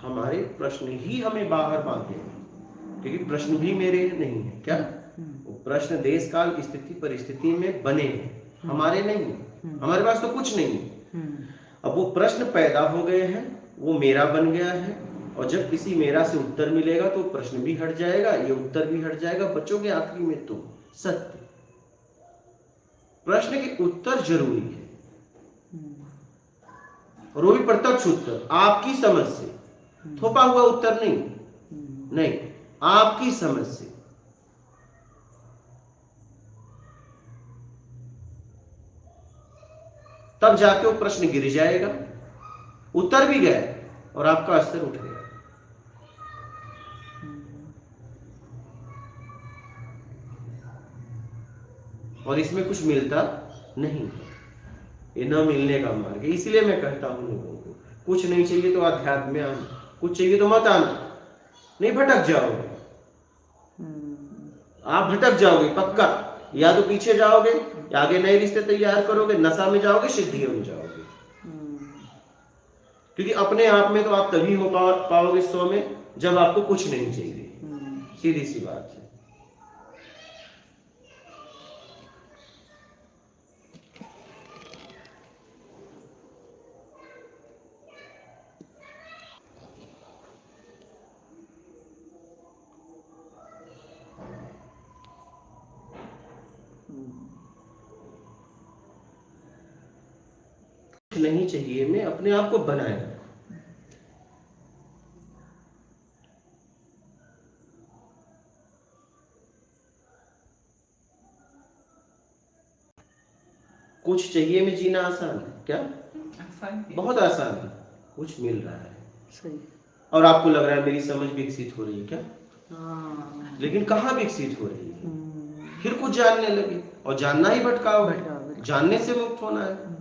हमारे प्रश्न ही हमें बाहर बांधे हैं, क्योंकि प्रश्न भी मेरे नहीं है। क्या वो प्रश्न देश काल स्थिति परिस्थिति में बने हैं, हमारे नहीं है। हमारे पास तो कुछ नहीं है। अब वो प्रश्न पैदा हो गए हैं, वो मेरा बन गया है, और जब किसी मेरा से उत्तर मिलेगा तो प्रश्न भी हट जाएगा, ये उत्तर भी हट जाएगा, बचोगे आखिरी में तुम सत्य। प्रश्न के उत्तर जरूरी है, और वो भी प्रत्यक्ष उत्तर, आपकी समझ से, थोपा हुआ उत्तर नहीं, नहीं, आपकी समझ से। तब जाके वो प्रश्न गिर जाएगा, उत्तर भी गया और आपका स्तर उठ गया। और इसमें कुछ मिलता नहीं, ये न मिलने का मार्ग है। इसलिए मैं कहता हूं लोगों को, कुछ नहीं चाहिए तो अध्यात्म में आना, कुछ चाहिए तो मत आना, नहीं भटक जाओगे। आप भटक जाओगे पक्का, या तो पीछे जाओगे या आगे नए रिश्ते तैयार करोगे, नशा में जाओगे, सिद्धियों में जाओगे। क्योंकि अपने आप में तो आप तभी हो पाओगे 100 में जब आपको कुछ नहीं चाहिए। सीधी सी बात है। नहीं चाहिए मैं अपने आप को बनाए। कुछ चाहिए में जीना आसान है क्या? आसान, बहुत आसान है। कुछ मिल रहा है सही, और आपको लग रहा है मेरी समझ विकसित हो रही है क्या? लेकिन कहाँ विकसित हो रही है? फिर कुछ जानने लगे, और जानना ही भटकाव है, जानने से मुक्त होना है।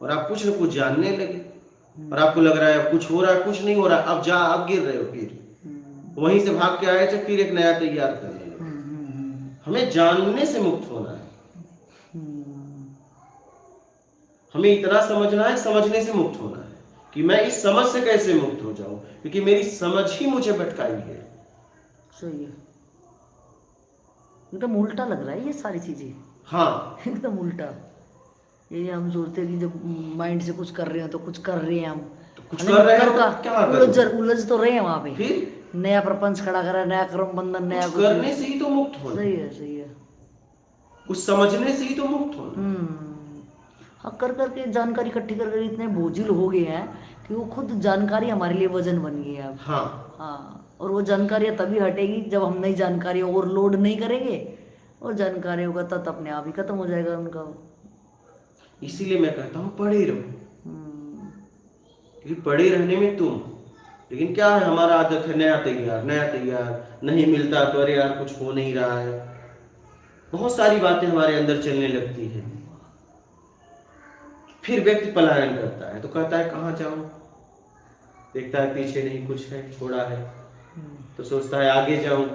और आप कुछ न कुछ जानने लगे, और आपको लग रहा है कुछ हो रहा है, कुछ नहीं हो रहा, अब गिर रहे हो, फिर वहीं से भाग के आए थे, फिर एक नया तैयार करने लगे। हमें जानने से मुक्त होना है, हमें इतना समझना है, समझने से मुक्त होना है कि मैं इस समझ से कैसे मुक्त हो जाऊं, क्योंकि मेरी समझ ही मुझे भटकाई है। सही है, एकदम उल्टा लग रहा है ये सारी चीजें। हाँ एकदम उल्टा। ये हम सोचते हैं कि जब माइंड से कुछ कर रहे हो तो कुछ कर रहे हैं हम, तो कुछ कर रहे हैं, क्या उलझ तो रहे हैं वहां पे, फिर नया प्रपंच खड़ा करा, नया कर्म बंधन, नया कुछ करने से ही तो मुक्त होना। सही है, सही है, कुछ समझने से ही तो मुक्त होना। हाँ, कर करके जानकारी इकट्ठी कर इतने बोझिल हो गए हैं कि वो खुद जानकारी हमारे लिए वजन बन गई है अब। हाँ हाँ, और वो जानकारियाँ तभी हटेगी जब हम नई जानकारी ओवरलोड नहीं करेंगे, और जानकारियों का तत्व अपने आप ही खत्म हो जाएगा उनका। इसीलिए मैं कहता हूँ पढ़े रहो, क्योंकि पढ़े रहने में तुम, लेकिन क्या है हमारा आदत है नया तैयार, नया तैयार, नहीं मिलता तो अरे यार कुछ हो नहीं रहा है, बहुत सारी बातें हमारे अंदर चलने लगती है। फिर व्यक्ति पलायन करता है, तो कहता है कहाँ जाऊं, देखता है पीछे नहीं कुछ है, छोड़ा है, तो सोचता है आगे जाऊं।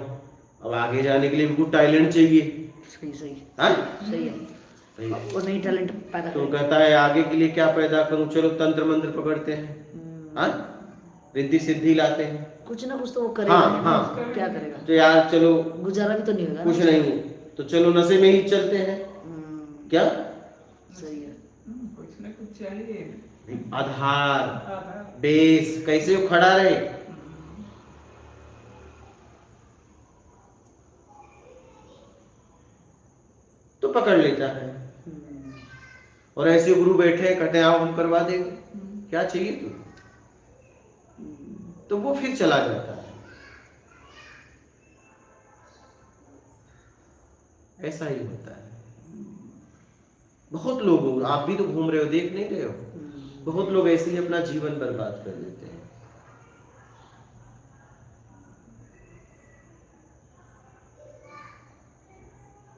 अब आगे जाने के लिए भी कुछ टैलेंट चाहिए। सही सही, हाँ सही है, और नहीं टैलेंट पैदा तो कहता है आगे के लिए क्या पैदा करूं, चलो तंत्र मंत्र पकड़ते हैं, हाँ रिद्धि सिद्धि लाते हैं, कुछ ना कुछ तो वो करेगा। हाँ हाँ, क्या करेगा, तो यार चलो गुजारा भी तो नहीं होगा, कुछ नहीं तो चलो नशे में ही चलते हैं। क्या सही है, कुछ ना कुछ चाहिए, आधार बेस कैसे वो खड़ा रहे। तो पकड़ लेता है, और ऐसे गुरु बैठे कहते हैं आओ हम करवा देंगे, क्या चाहिए तुम, तो वो फिर चला जाता है। ऐसा ही होता है। बहुत लोग, आप भी तो घूम रहे हो, देख नहीं रहे हो, बहुत लोग ऐसे ही अपना जीवन बर्बाद कर देते हैं।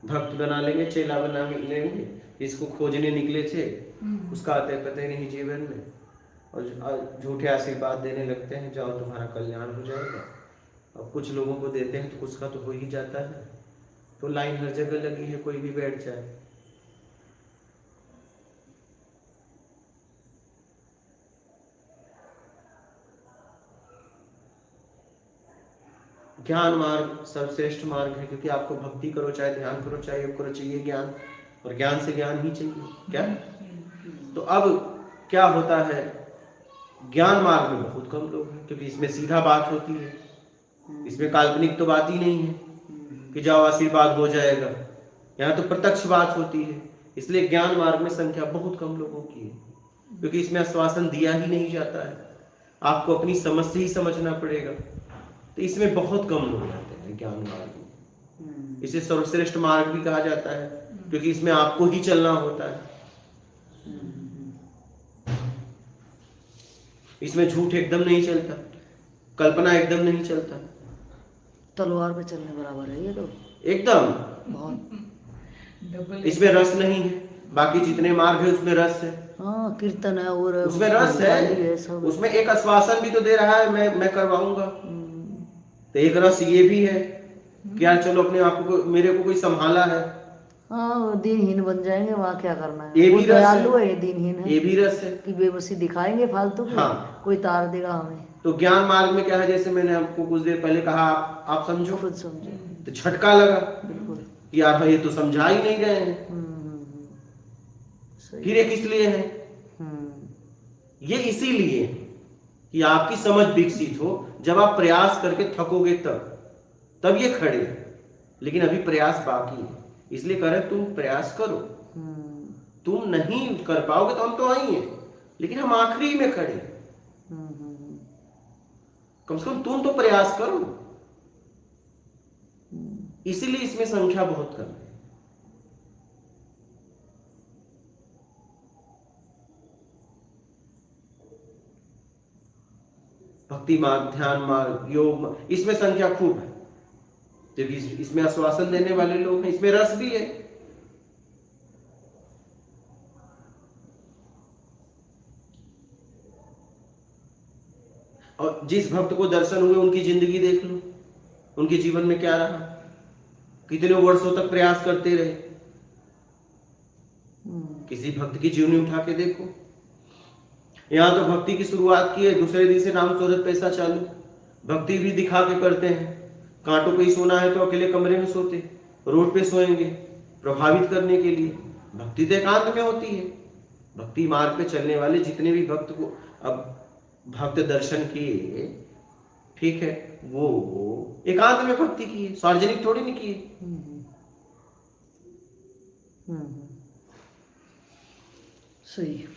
भक्त बना लेंगे, चेला बना लेंगे, इसको खोजने निकले थे, उसका आते पते नहीं जीवन में, और झूठे आशीर्वाद देने लगते हैं, जाओ तुम्हारा कल्याण हो जाएगा। अब कुछ लोगों को देते हैं तो कुछ का तो हो ही जाता है, तो लाइन हर जगह लगी है, कोई भी बैठ जाए। ज्ञान मार्ग सर्वश्रेष्ठ मार्ग है, क्योंकि आपको भक्ति करो, चाहे ध्यान करो, चाहे योग करो, चाहिए ज्ञान, और ज्ञान से ज्ञान ही चाहिए। क्या? तो अब क्या होता है, ज्ञान मार्ग में बहुत कम लोग हैं, क्योंकि इसमें सीधा बात होती है, इसमें काल्पनिक तो बात ही नहीं है कि जाओ आशीर्वाद हो जाएगा, यहाँ तो प्रत्यक्ष बात होती है। इसलिए ज्ञान मार्ग में संख्या बहुत कम लोगों की है, क्योंकि इसमें आश्वासन दिया ही नहीं जाता है, आपको अपनी समझ से ही समझना पड़ेगा। तो इसमें बहुत कम लोग रहते हैं ज्ञान मार्ग में। इसे सर्वश्रेष्ठ मार्ग भी कहा जाता है, क्योंकि इसमें आपको ही चलना होता है। इसमें झूठ एकदम नहीं चलता, कल्पना एकदम नहीं चलता, तलवार पे चलने बराबर है ये तो एकदम। बहुत इसमें रस नहीं है, बाकी जितने मार्ग है उसमें रस है। हाँ, कीर्तन है और उसमें रस है, उसमें एक आश्वासन भी तो दे रहा है, मैं करवाऊंगा। तो एक रस ये भी है कि यार चलो अपने आप को, मेरे को कोई संभाला है। हाँ, दीनहीन बन जाएंगे, वहाँ क्या करना है। ये भी दयालु है, ये दीनहीन है, ये भी रस है कि बेबसी दिखाएंगे फालतू की। हाँ। कोई तार देगा हमें। तो ज्ञान मार्ग में क्या है, जैसे मैंने आपको कुछ देर पहले कहा, आप समझो, खुद समझो, तो झटका लगा बिल्कुल यार, ये तो समझा ही नहीं रहे हैं। फिर ये किस लिए है? ये इसीलिए कि आपकी समझ विकसित हो, जब आप प्रयास करके थकोगे तब ये खड़े हैं। लेकिन अभी प्रयास बाकी है, इसलिए कह रहे तुम प्रयास करो। तुम नहीं कर पाओगे तो हम तो आई हैं, लेकिन हम आखिरी में खड़े। कम से कम तुम तो प्रयास करो। इसीलिए इसमें संख्या बहुत कम है। भक्ति मार्ग, ध्यान मार्ग, योग, इसमें संख्या खूब है, क्योंकि इसमें आश्वासन देने वाले लोग हैं, इसमें रस भी है। और जिस भक्त को दर्शन हुए उनकी जिंदगी देख लो, उनके जीवन में क्या रहा, कितने वर्षों तक प्रयास करते रहे। किसी भक्त की जीवनी उठा के देखो, यहाँ तो भक्ति की शुरुआत की है, दूसरे दिन से नाम शोधत पैसा चालू। भक्ति भी दिखा के करते हैं, कांटों पे ही सोना है तो अकेले कमरे में सोते, रोड पे सोएंगे प्रभावित करने के लिए। भक्ति तो एकांत में होती है। भक्ति मार्ग पे चलने वाले जितने भी भक्त को अब भक्त दर्शन किए, ठीक है, वो एकांत में भक्ति की है, सार्वजनिक थोड़ी नहीं की। सही।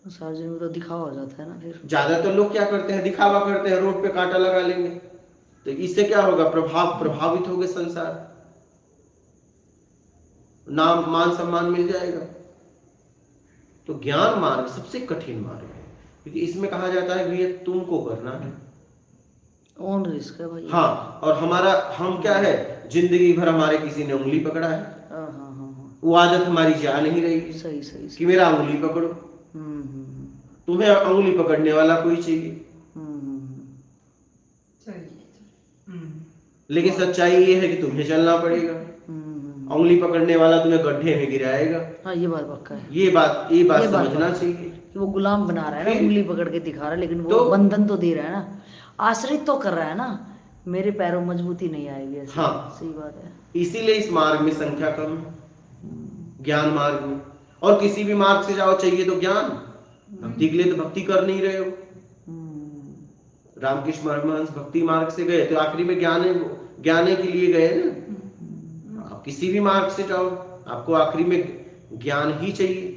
सार्वजनिक में तो दिखावा हो जाता है ना। फिर ज्यादातर लोग क्या करते हैं, दिखावा करते हैं, रोड पे कांटा लगा लेंगे, तो इससे क्या होगा, प्रभावित होगा संसार, नाम मान सम्मान मिल जाएगा। तो ज्ञान मार्ग सबसे कठिन मार्ग है, क्योंकि इसमें कहा जाता है भैया तुमको करना है, ऑन रिस्क है भाई। हाँ, और हम क्या है, जिंदगी भर हमारे किसी ने उंगली पकड़ा है। वो आदत हमारी जा नहीं रही। सही कि मेरा उंगली पकड़ो। तुम्हें उंगली पकड़ने वाला कोई चाहिए। लेकिन सच्चाई ये है कि तुम्हें चलना पड़ेगा। उंगली पकड़ने वाला तुम्हें गड्ढे में गिराएगा। हाँ, ये बात पक्का है। ये बात समझना चाहिए। वो गुलाम बना रहा है ना, उंगली पकड़ के दिखा रहा है, लेकिन वो बंधन तो दे रहा है ना, आश्रित तो कर रहा है ना। मेरे पैरों मजबूती नहीं आएगी। हाँ, सही बात है। इसीलिए इस मार्ग में संख्या कम है, ज्ञान मार्ग में। और किसी भी मार्ग से जाओ, चाहिए तो ज्ञान, भक्ति के लिए तो भक्ति कर नहीं रहे हो। रामकृष्ण परमहंस भक्ति मार्ग से गए तो आखिरी में ज्ञाने के लिए गए ना। आप किसी भी मार्ग से जाओ, आपको आखिरी में ज्ञान ही चाहिए।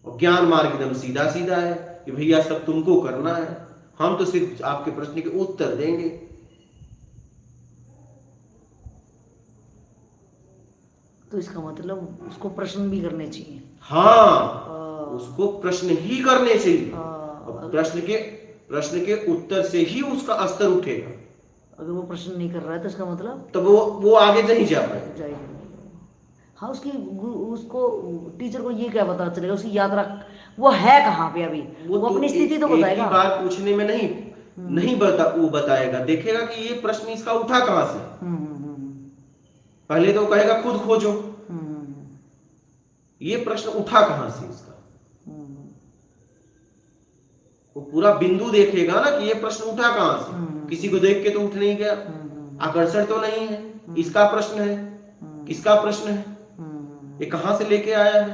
और ज्ञान मार्ग एकदम सीधा सीधा है कि भैया सब तुमको करना है, हम तो सिर्फ आपके प्रश्न के उत्तर देंगे। तो इसका मतलब उसको प्रश्न भी करने चाहिए। हाँ, उसको प्रश्न ही करने चाहिए। प्रश्न के उत्तर से ही उसका स्तर उठेगा। अगर वो प्रश्न नहीं कर रहा है तो इसका मतलब तब वो आगे नहीं जा पाएगा। हाँ, उसको टीचर को ये क्या पता चलेगा, उसकी यात्रा वो है कहाँ पे अभी, वो अपनी स्थिति तो बताएगा। एक बार पूछने में नहीं वो बताएगा, देखेगा कि ये प्रश्न इसका उठा कहाँ से। पहले तो कहेगा खुद खोजो, ये प्रश्न उठा कहाँ से इसका। वो पूरा बिंदु देखेगा ना कि ये प्रश्न उठा कहाँ से, किसी को देख के तो उठ नहीं गया, आकर्षण तो नहीं है, इसका प्रश्न है, किसका प्रश्न है, ये कहाँ से लेके आया है।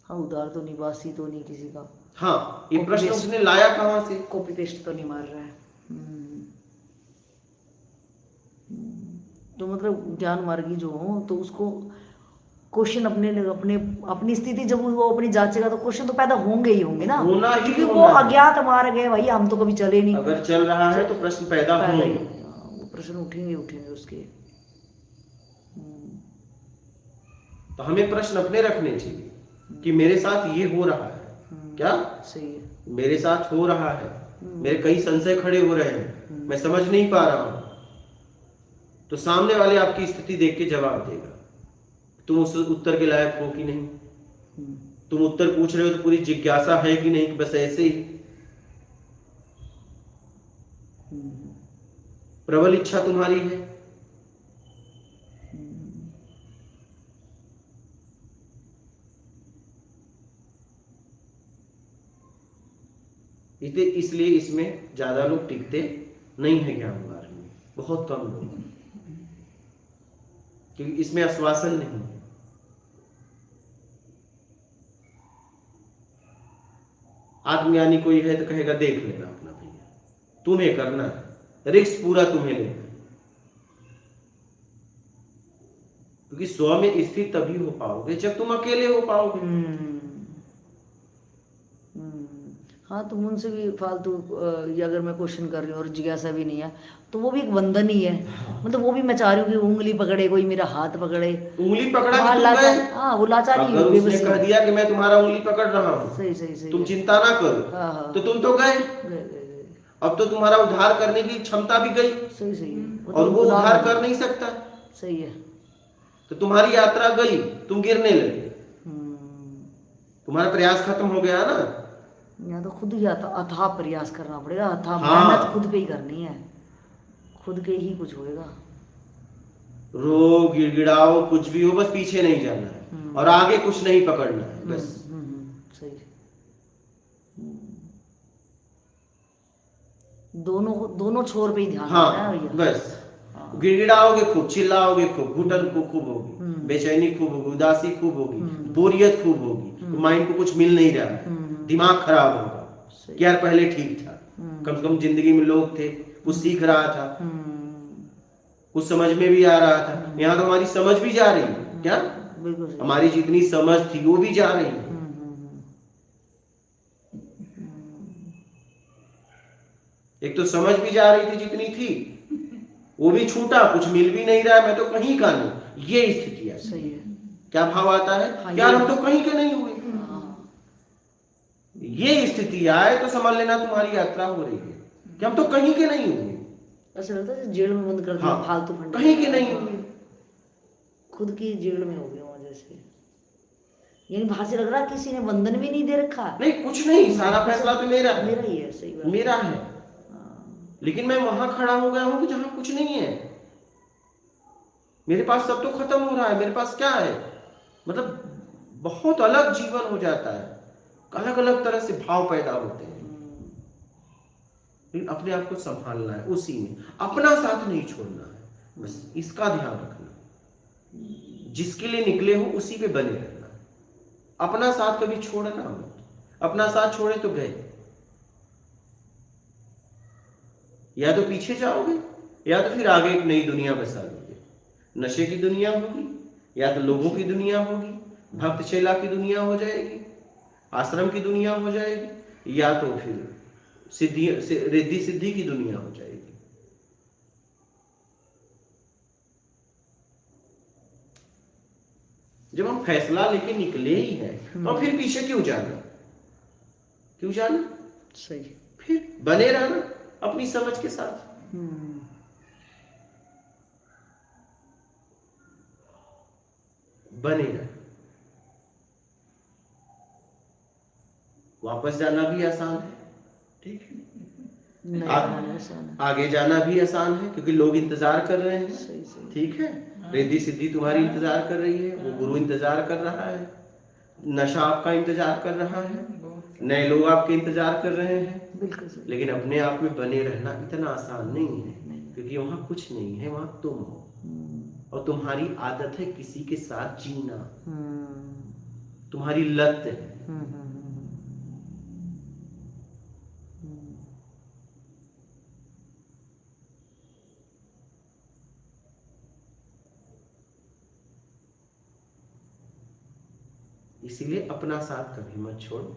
हाँ, उधार तो निवासी तो नहीं किसी का। हाँ, ये प्रश्न उसने लाया कहाँ से, कॉपी पेस्ट तो नहीं मार रहा है। तो मतलब ज्ञान मार्गी जो हो तो उसको क्वेश्चन अपनी स्थिति जब वो अपनी जांचेगा तो क्वेश्चन तो पैदा होंगे ही होंगे ना, क्योंकि वो अज्ञात मार्ग है भाई, हम तो कभी चले नहीं। अगर चल रहा है तो प्रश्न पैदा होंगे, वो प्रश्न उठेंगे उसके। तो हमें प्रश्न अपने रखने चाहिए कि मेरे साथ ये हो रहा है, क्या सही है, मेरे साथ हो रहा है, मेरे कई संशय खड़े हो रहे हैं, मैं समझ नहीं पा रहा हूं। तो सामने वाले आपकी स्थिति देख के जवाब देगा, तुम उस उत्तर के लायक हो कि नहीं, तुम उत्तर पूछ रहे हो तो पूरी जिज्ञासा है कि नहीं, कि बस ऐसे ही प्रबल इच्छा तुम्हारी है। इसलिए इसमें ज्यादा लोग टिकते नहीं है ज्ञान मार्ग में, बहुत कम लोग, क्योंकि इसमें आश्वासन नहीं है। आत्मज्ञानी कोई है तो कहेगा देख लेना अपना भैया, तुम्हें करना है, रिस्क पूरा तुम्हें लेना है, क्योंकि स्व में स्थित तभी हो पाओगे जब तुम अकेले हो पाओगे। हाँ, तो उनसे भी फालतू ये अगर मैं क्वेश्चन कर रही हूँ और जिज्ञासा भी नहीं है तो वो भी एक बंधन ही है। मतलब वो भी मैं चाह रही हूँ कि उंगली पकड़े, कोई मेरा हाथ पकड़े, उंगली पकड़ा कि तुम लाचार, हाँ वो लाचारी, अगर उसने कह दिया कि मैं तुम्हारा उंगली पकड़ रहा हूँ, सही तुम चिंता ना करो, हाँ, तो तुम तो गए, अब तो तुम्हारा उद्धार करने की क्षमता भी गई, सही और वो उद्धार कर नहीं सकता, सही है, तो तुम्हारी यात्रा गई, तुम गिरने लगे, तुम्हारा प्रयास खत्म हो गया ना। यहाँ तो खुद ही अथाह प्रयास करना पड़ेगा, अथाह मेहनत खुद पे ही करनी है, खुद के ही कुछ होएगा। रो गिड़गिड़ाओ कुछ भी हो, बस पीछे नहीं जाना है और आगे कुछ नहीं पकड़ना है, बस। सही। दोनों छोर पे ही ध्यान देना है भैया, बस। गिड़गिड़ाओगे खूब, चिल्लाओगे खूब, घुटन खूब होगी, बेचैनी खूब होगी, उदासी खूब होगी, बोरियत खूब होगी, माइंड को कुछ मिल नहीं रहा, दिमाग खराब होगा कि यार पहले ठीक था, कम से कम जिंदगी में लोग थे, कुछ सीख रहा था, कुछ समझ में भी आ रहा था। यहाँ तो हमारी समझ भी जा रही है, क्या हमारी जितनी समझ थी वो भी जा रही है। एक तो समझ भी जा रही थी जितनी थी, वो भी छूटा, कुछ मिल भी नहीं रहा है, मैं तो कहीं का नहीं, ये स्थिति है। सही है। क्या भाव आता है, यार हम तो कहीं के नहीं हुए। ये स्थिति आए तो समझ लेना तुम्हारी यात्रा हो रही है, कि हम तो कहीं के नहीं हुए। ऐसा लगता है जेल में बंद कर दिया, फालतू फंड, कहीं के नहीं हुए, खुद की जेल में हो गया वजह से। यानी बाहर से लग रहा किसी ने बंधन भी नहीं दे रखा, नहीं कुछ नहीं, सारा फैसला तो मेरा ही है। सही बात, मेरा है, लेकिन मैं वहां खड़ा हो गया हूं जहां कुछ नहीं है, मेरे पास सब तो खत्म हो रहा है, मेरे पास क्या है, मतलब बहुत अलग जीवन हो जाता है, अलग अलग तरह से भाव पैदा होते हैं। लेकिन अपने आप को संभालना है, उसी में अपना साथ नहीं छोड़ना है, बस इसका ध्यान रखना। जिसके लिए निकले हो उसी पे बने रहना, अपना साथ कभी छोड़ना मत, अपना साथ छोड़े तो गए, या तो पीछे जाओगे या तो फिर आगे एक नई दुनिया बसा लोगे। नशे की दुनिया होगी, या तो लोगों की दुनिया होगी, भक्त चेला की दुनिया हो जाएगी, आश्रम की दुनिया हो जाएगी, या तो फिर रिद्धि सिद्धि की दुनिया हो जाएगी। जब हम फैसला लेके निकले ही हैं तो फिर पीछे क्यों जाना, क्यों जाना? सही, फिर बने रहना अपनी समझ के साथ। बने रहना, वापस जाना भी आसान है, ठीक है, आगे जाना भी आसान है, क्योंकि लोग इंतजार कर रहे हैं, ठीक है, रिद्धि सिद्धि तुम्हारी इंतजार कर रही है, वो गुरु इंतजार कर रहा है, नशा आपका इंतजार कर रहा है, नए लोग आपके इंतजार कर रहे हैं, बिल्कुल सही। लेकिन अपने आप में बने रहना इतना आसान नहीं है, क्योंकि वहाँ कुछ नहीं है, वहाँ तुम हो और तुम्हारी आदत है किसी के साथ जीना, तुम्हारी लत है। इसीलिए अपना साथ कभी मत छोड़ो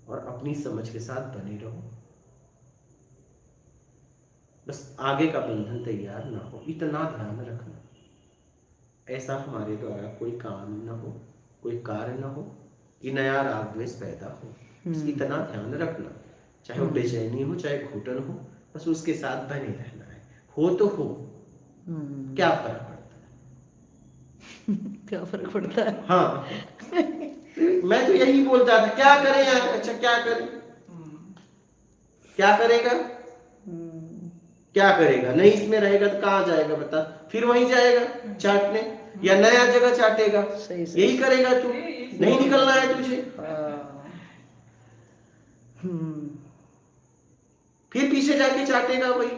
और अपनी समझ के साथ बने रहो। बस आगे का बंधन तैयार ना हो, इतना ध्यान रखना, ऐसा हमारे द्वारा कोई काम न हो, कोई कार्य न हो कि नया राग द्वेष पैदा हो, इतना ध्यान रखना। चाहे वो बेचैनी हो, चाहे घुटन हो, बस उसके साथ बने रहना है। हो तो हो, क्या फर्क पड़ता है? क्या फर्क पड़ता है? हाँ मैं तो यही बोलता था, क्या करें यार? अच्छा क्या करें? क्या करेगा? क्या करेगा? नहीं इसमें रहेगा तो कहाँ जाएगा बता? फिर वहीं जाएगा चाटने, या नया जगह चाटेगा। यही करेगा तू, नहीं निकलना है तुझे। फिर पीछे जाके चाटेगा वही।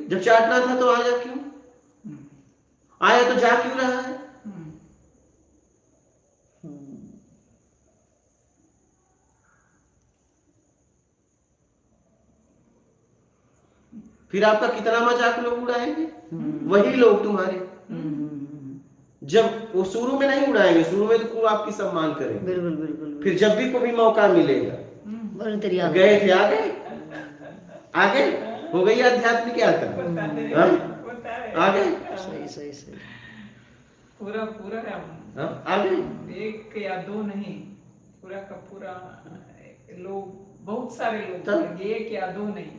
जब चाटना था तो आया क्यों? आया तो जा क्यों रहा है? फिर आपका कितना मजाक लोग उड़ाएंगे, वही लोग तुम्हारे। जब वो शुरू में नहीं उड़ाएंगे, शुरू में तो आपकी सम्मान करेंगे, बिल्कुल बिल्कुल। फिर जब भी कोई मौका मिलेगा, गए थे आगे हो गई आध्यात्मिक यात्रा, आगे सही सही सही, पूरा आगे एक या दो नहीं, पूरा का पूरा लोग, बहुत सारे लोग, एक या दो नहीं,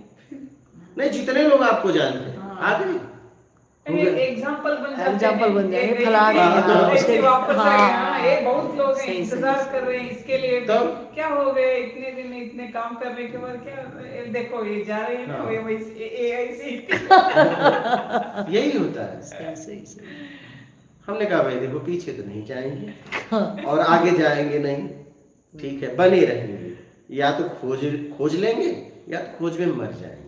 जितने लोग आपको जानते हैं आगे एग्जाम्पल बन जाएंगे। ऐसे वापस आए, बहुत लोग हैं इंतजार कर रहे हैं इसके लिए। तो क्या हो गए इतने दिन इतने काम करने के बाद, क्या देखो ये जा रहे हैं ना, ऐसे यही होता है। सही। हमने कहा भाई देखो पीछे तो नहीं जाएंगे और आगे जाएंगे नहीं, ठीक है, बने रहेंगे, या तो खोज लेंगे या तो खोज में मर जाएंगे।